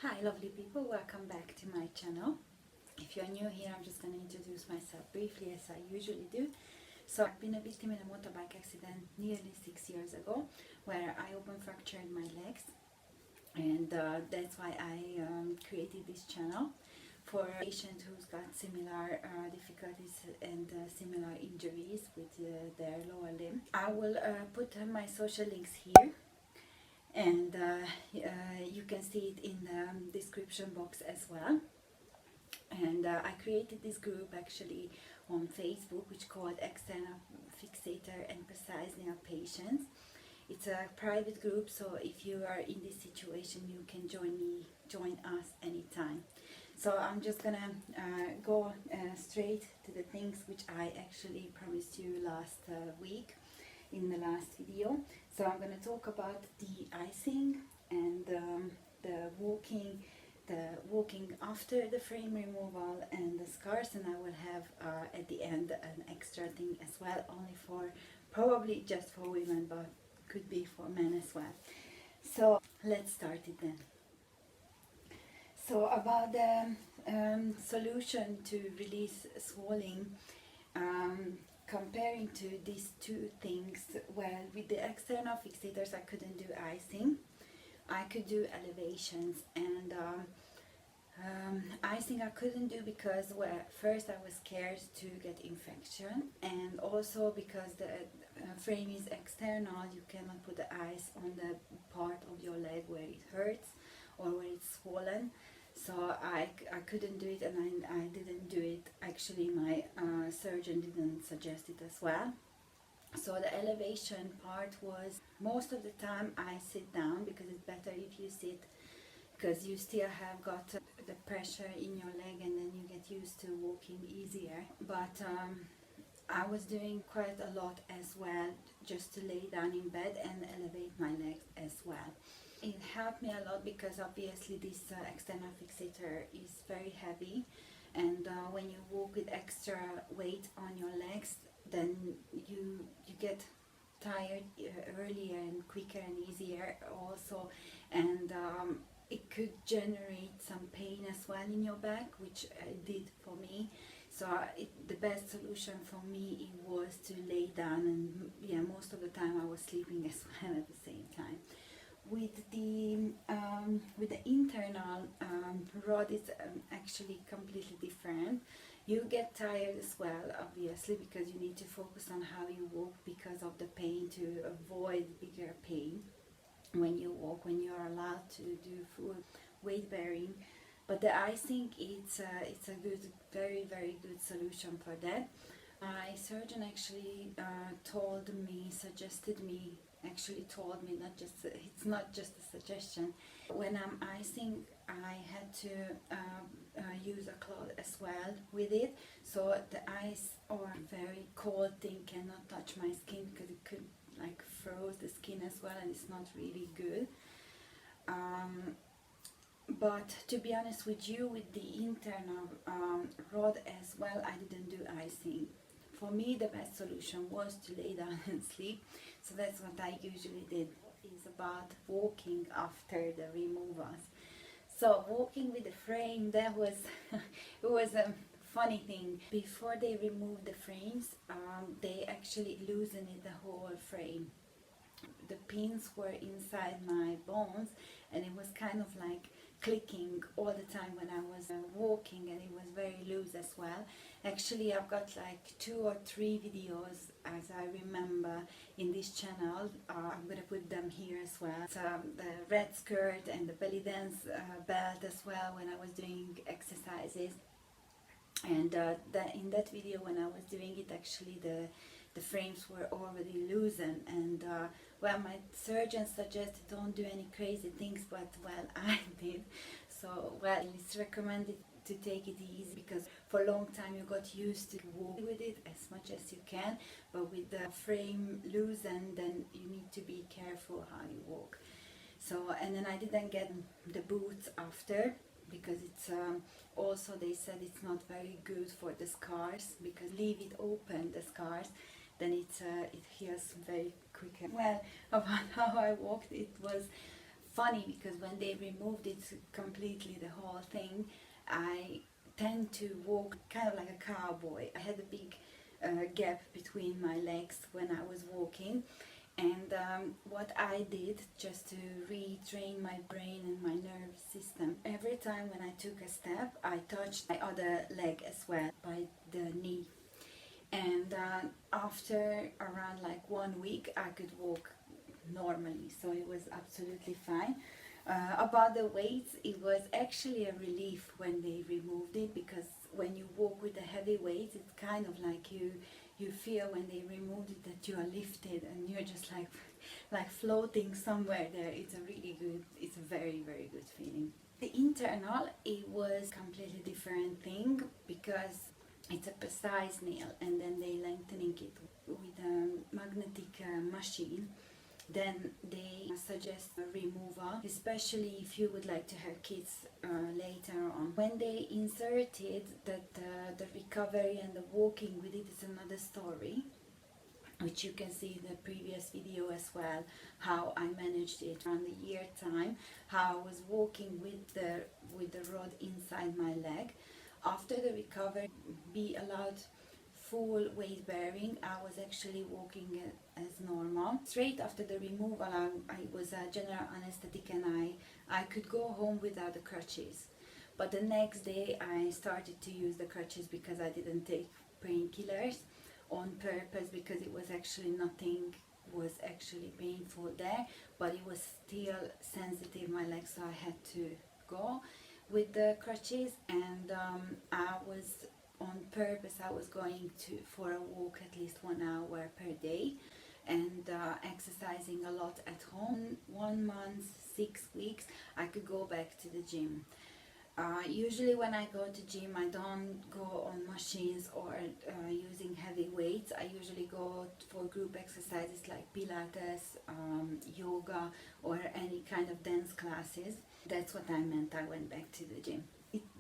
Hi lovely people, welcome back to my channel. If you're new here, I'm just going to introduce myself briefly as I usually do. So I've been a victim in a motorbike accident nearly 6 years ago where I open fractured my legs, and that's why I created this channel for a patient who's got similar difficulties and similar injuries with their lower limb. I will put my social links here, and you can see it in the description box as well. And I created this group actually on Facebook, which called External Fixator and Precice patients. It's a private group, so if you are in this situation, you can join us anytime. So I'm just gonna go straight to the things which I actually promised you last week in the last video. So I'm going to talk about the icing and the walking after the frame removal and the scars, and I will have at the end an extra thing as well, only for probably just for women, but could be for men as well. So let's start it then. So about the solution to release swelling, comparing to these two things, well, with the external fixators I couldn't do icing. I could do elevations, and icing I couldn't do because, well, first I was scared to get infection, and also because the frame is external, you cannot put the ice on the part of your leg where it hurts or where it's swollen. So I couldn't do it, and I didn't do it. Actually, my surgeon didn't suggest it as well. So the elevation part was, most of the time I sit down because it's better if you sit, because you still have got the pressure in your leg, and then you get used to walking easier. But I was doing quite a lot as well, just to lay down in bed and elevate my legs as well. It helped me a lot because obviously this external fixator is very heavy, and when you walk with extra weight on your legs, then you get tired earlier and quicker and easier also, and it could generate some pain as well in your back, which it did for me. So the best solution for me it was to lay down, and yeah, most of the time I was sleeping as well at the same time. With the internal rod, it's actually completely different. You get tired as well, obviously, because you need to focus on how you walk because of the pain, to avoid bigger pain when you walk, when you are allowed to do full weight bearing. But the icing, it's a good, very good solution for that. My surgeon actually told me, it's not just a suggestion. When I'm icing, I had to use a cloth as well with it, so the ice or very cold thing cannot touch my skin, because it could like froze the skin as well, and it's not really good. But to be honest with you, with the internal rod as well, I didn't do icing. For me, the best solution was to lay down and sleep. So that's what I usually did. It's about walking after the removals. So walking with the frame, that was it was a funny thing. Before they removed the frames, they actually loosened the whole frame. The pins were inside my bones, and it was kind of like clicking all the time when I was walking, and it was very loose as well. Actually, I've got like 2 or 3 videos, as I remember, in this channel. I'm gonna put them here as well. So, the red skirt and the belly dance belt as well, when I was doing exercises. And in that video when I was doing it, actually the frames were already loosened, and well, my surgeon suggested don't do any crazy things, but well, I did. So well, it's recommended to take it easy, because for a long time you got used to walk with it as much as you can, but with the frame loosened, then you need to be careful how you walk. So, and then I didn't get the boots after, because it's also, they said it's not very good for the scars, because leave it open, the scars, then it heals very quickly. Well, about how I walked, it was funny because when they removed it completely, the whole thing, I tend to walk kind of like a cowboy. I had a big gap between my legs when I was walking, and what I did just to retrain my brain and my nervous system, every time when I took a step I touched my other leg as well by the knee, and after around like 1 week I could walk normally, so it was absolutely fine. About the weights, it was actually a relief when they removed it, because when you walk with the heavy weights, it's kind of like you feel when they removed it that you are lifted and you're just like floating somewhere there. It's a really good, it's a very, very good feeling. The internal, it was completely different thing because it's a Precice nail, and then they lengthening it with a magnetic machine. Then they suggest a removal, especially if you would like to have kids later on. When they inserted that, the recovery and the walking with it is another story, which you can see in the previous video as well, how I managed it around the year time, how I was walking with the rod inside my leg. After the recovery, be allowed full weight bearing, I was actually walking as normal. Straight after the removal, I was a general anesthetic, and I could go home without the crutches. But the next day I started to use the crutches because I didn't take painkillers on purpose, because it was actually nothing was actually painful there, but it was still sensitive, my legs, so I had to go with the crutches. And I was on purpose, I was going for a walk at least 1 hour per day, and exercising a lot at home. 1 month, 6 weeks, I could go back to the gym. Usually when I go to gym, I don't go on machines or using heavy weights. I usually go for group exercises like Pilates, yoga, or any kind of dance classes. That's what I meant. I went back to the gym.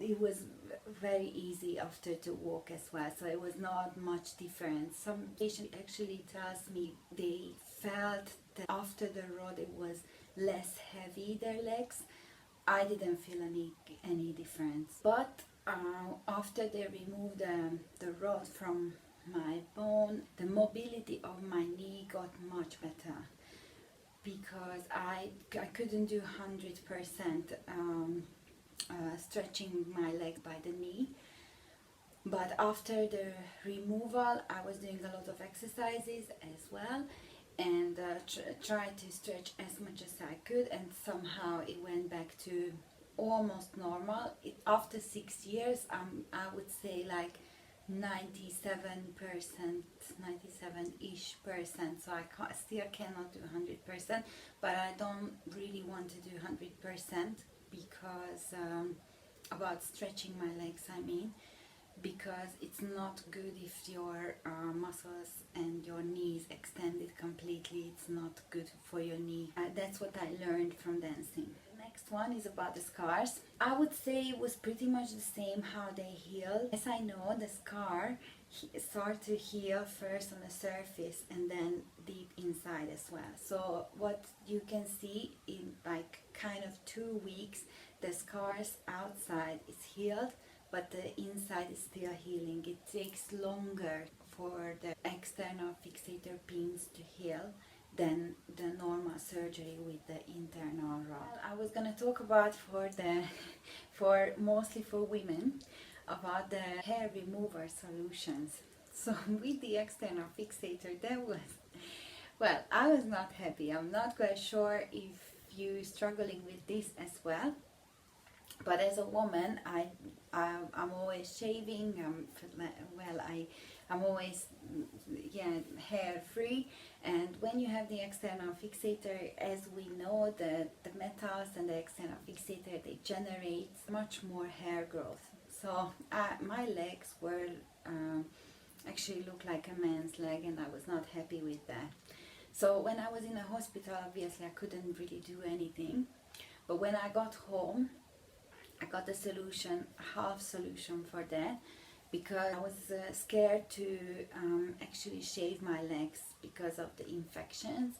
It was very easy after to walk as well, so it was not much difference. Some patients actually tells me they felt that after the rod it was less heavy, their legs. I didn't feel any difference, but after they removed the rod from my bone, the mobility of my knee got much better, because I couldn't do 100% stretching my legs by the knee. But after the removal, I was doing a lot of exercises as well, and tried to stretch as much as I could, and somehow it went back to almost normal. After 6 years, I would say like 97%, 97-ish percent. So I still cannot do 100%, but I don't really want to do 100% because about stretching my legs, I mean, because it's not good if your muscles and your knees extended completely. It's not good for your knee. That's what I learned from dancing. The next one is about the scars. I would say it was pretty much the same how they heal. As I know, the scar start to heal first on the surface and then deep inside as well. So what you can see in like kind of 2 weeks, the scars outside is healed, but the inside is still healing. It takes longer for the external fixator pins to heal than the normal surgery with the internal rod. I was gonna talk about for mostly for women, about the hair remover solutions. So with the external fixator, that was, well, I was not happy. I'm not quite sure if you're struggling with this as well. But as a woman, I'm always shaving. I'm always hair free. And when you have the external fixator, as we know, the metals and the external fixator, they generate much more hair growth. So my legs were actually looked like a man's leg, and I was not happy with that. So when I was in the hospital, obviously I couldn't really do anything. But when I got home, I got a solution, a half solution for that, because I was scared to actually shave my legs because of the infections.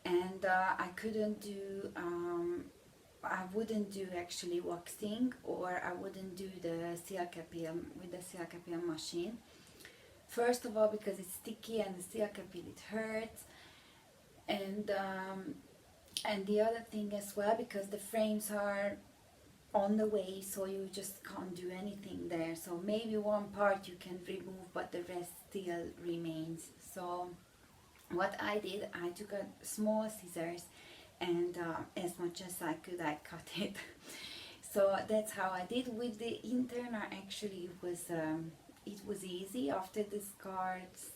and I couldn't do I wouldn't do actually waxing, or I wouldn't do the silk appeal with the silk appeal machine. First of all, because it's sticky and the silk appeal, it hurts, and the other thing as well, because the frames are on the way, so you just can't do anything there. So maybe one part you can remove, but the rest still remains. So what I did, I took a small scissors, and as much as I could, I cut it. So that's how I did. With the internal, actually it was easy after the scars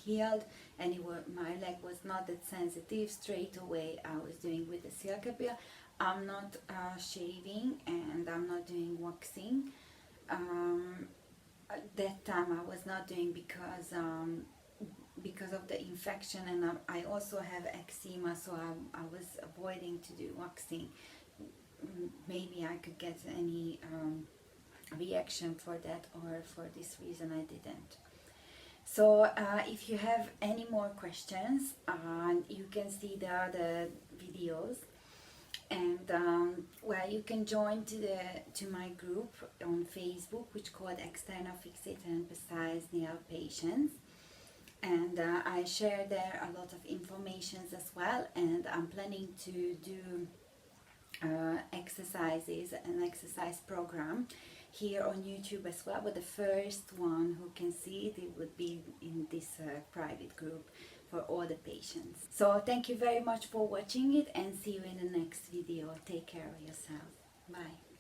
healed, and my leg was not that sensitive. Straight away I was doing with the silk appeal. I'm not shaving, and I'm not doing waxing. That time I was not doing because of the infection, and I also have eczema, so I was avoiding to do waxing. Maybe I could get any reaction for that, or for this reason I didn't. So if you have any more questions, you can see the other videos, and well, you can join to my group on Facebook, which called External Fixator and Precice Nail Patients, and I share there a lot of informations as well, and I'm planning to do exercises, an exercise program here on YouTube as well, but the first one who can see it would be in this private group for all the patients. So thank you very much for watching it, and see you in the next video. Take care of yourself. Bye.